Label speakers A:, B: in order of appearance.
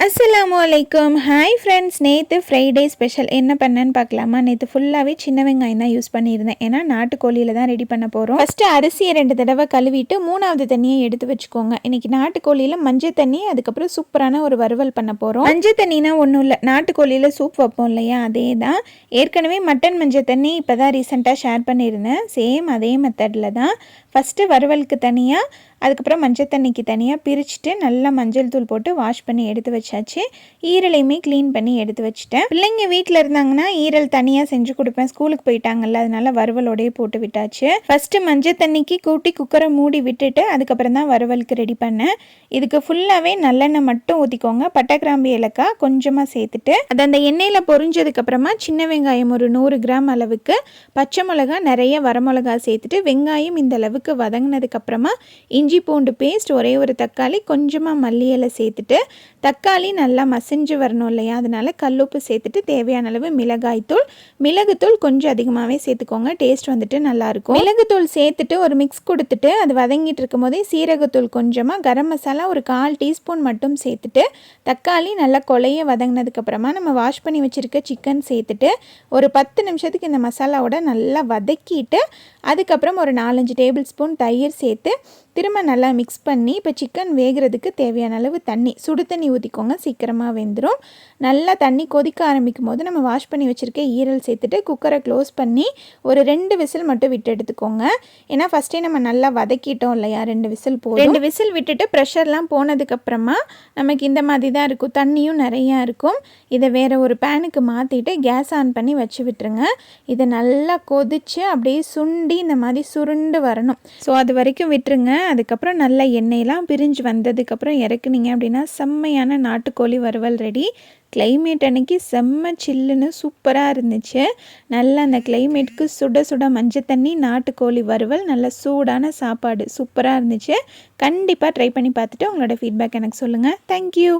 A: அஸ்ஸலாமுஅலைக்கும். Hi friends, நேற்று Friday special என்ன பண்ணேன்னு பார்க்கலாமா? நேற்று ஃபுல்லாகவே சின்ன வெங்காயம் தான் யூஸ் பண்ணியிருந்தேன். ஏன்னா நாட்டுக்கோழியில் தான் ரெடி பண்ண போகிறோம். ஃபஸ்ட்டு அரிசியை 2 தடவை கழுவிட்டு 3வது தண்ணியை எடுத்து வச்சுக்கோங்க. இன்றைக்கி நாட்டுக்கோழியில் மஞ்சள் தண்ணி, அதுக்கப்புறம் சூப்பரான ஒரு வறுவல் பண்ண போகிறோம். மஞ்சள் தண்ணினா ஒன்றும் இல்லை, நாட்டுக்கோழியில் சூப் வைப்போம் இல்லையா, அதே தான். ஏற்கனவே மட்டன் மஞ்சள் தண்ணி இப்போ தான் ரீசெண்டாக ஷேர் பண்ணியிருந்தேன். சேம் அதே மெத்தடில் தான். ஃபஸ்ட்டு வறுவலுக்கு தனியாக, அதுக்கப்புறம் மஞ்சள் தண்ணிக்கு தனியாக பிரிச்சுட்டு நல்லா மஞ்சள் தூள் போட்டு வாஷ் பண்ணி எடுத்து வச்சாச்சு. ஈரலையுமே க்ளீன் பண்ணி எடுத்து வச்சுட்டேன். பிள்ளைங்க வீட்டில் இருந்தாங்கன்னா ஈரல் தனியாக செஞ்சு கொடுப்பேன். ஸ்கூலுக்கு போயிட்டாங்கல்ல, அதனால வறுவலோடையே போட்டு விட்டாச்சு. ஃபஸ்ட்டு மஞ்சள் தண்ணிக்கு கூட்டி குக்கரை மூடி விட்டுட்டு அதுக்கப்புறம் தான் வறுவலுக்கு ரெடி பண்ணேன். இதுக்கு ஃபுல்லாகவே நல்லெண்ணெய் மட்டும் ஊற்றிக்கோங்க. பட்டை, கிராம்பு, ஏலக்காய் கொஞ்சமாக சேர்த்துட்டு அது அந்த எண்ணெயில் பொரிஞ்சதுக்கப்புறமா சின்ன வெங்காயம் ஒரு 100 கிராம் அளவுக்கு, பச்சை மிளகா நிறைய வரமிளகா சேர்த்துட்டு வெங்காயம் இந்த அளவுக்கு வதங்கினதுக்கப்புறமா இஞ்சி பூண்டு பேஸ்ட், ஒரே ஒரு தக்காளி, கொஞ்சமாக மல்லி இலை சேர்த்துட்டு தக்காளி நல்லா மசிஞ்சு வரணும் இல்லையா, அதனால கல்லுப்பு சேர்த்துட்டு தேவையான அளவு மிளகாய்த்தூள், மிளகுத்தூள் கொஞ்சம் அதிகமாகவே சேர்த்துக்கோங்க. டேஸ்ட் வந்துட்டு நல்லாயிருக்கும். மிளகுத்தூள் சேர்த்துட்டு ஒரு மிக்ஸ் கொடுத்துட்டு அது வதங்கிட்டு இருக்கும் போதே சீரகத்தூள் கொஞ்சமாக, கரம் மசாலா ஒரு 1/4 டீஸ்பூன் மட்டும் சேர்த்துட்டு தக்காளி நல்லா கொலைய வதங்கினதுக்கப்புறமா நம்ம வாஷ் பண்ணி வச்சுருக்க சிக்கன் சேர்த்துட்டு ஒரு 10 நிமிஷத்துக்கு இந்த மசாலாவோட நல்லா வதக்கிட்டு அதுக்கப்புறம் ஒரு 4-5 டேபிள் ஸ்பூன் தயிர் சேர்த்து திரும்ப நல்லா மிக்ஸ் பண்ணி இப்போ சிக்கன் வேகிறதுக்கு தேவையான அளவு தண்ணி, சுடு தண்ணி ஊற்றிக்கோங்க, சீக்கிரமாக வெந்துடும். நல்லா தண்ணி கொதிக்க ஆரம்பிக்கும் போது நம்ம வாஷ் பண்ணி வச்சுருக்க ஈரல் சேர்த்துட்டு குக்கரை க்ளோஸ் பண்ணி ஒரு 2 விசில் மட்டும் விட்டு எடுத்துக்கோங்க. ஏன்னா ஃபஸ்ட்டே நம்ம நல்லா வதக்கிட்டோம் இல்லையா, 2 விசில் போதும். 2 விசில் விட்டுட்டு ப்ரெஷர்லாம் போனதுக்கப்புறமா நமக்கு இந்த மாதிரி தான் இருக்கும், தண்ணியும் நிறையா இருக்கும். இதை வேறு ஒரு பேனுக்கு மாற்றிட்டு கேஸ் ஆன் பண்ணி வச்சு விட்டுருங்க. இதை நல்லா கொதித்து அப்படியே சுண்டி இந்த மாதிரி சுருண்டு வரணும். ஸோ அது வரைக்கும் விட்டுருங்க. அதுக்கப்புறம் நல்ல எண்ணெயெல்லாம் பிரிஞ்சு வந்ததுக்கப்புறம் இறக்குனீங்க அப்படின்னா செம்மையான நாட்டுக்கோழி வறுவல் ரெடி. கிளைமேட் அன்னைக்கு செம்ம சில்லுன்னு சூப்பராக இருந்துச்சு. நல்லா அந்த கிளைமேட்டுக்கு சுட சுட மஞ்சள் தண்ணி, நாட்டுக்கோழி வறுவல், நல்ல சூடான சாப்பாடு சூப்பராக இருந்துச்சு. கண்டிப்பாக ட்ரை பண்ணி பார்த்துட்டு உங்களோட ஃபீட்பேக் எனக்கு சொல்லுங்கள். தேங்க்யூ.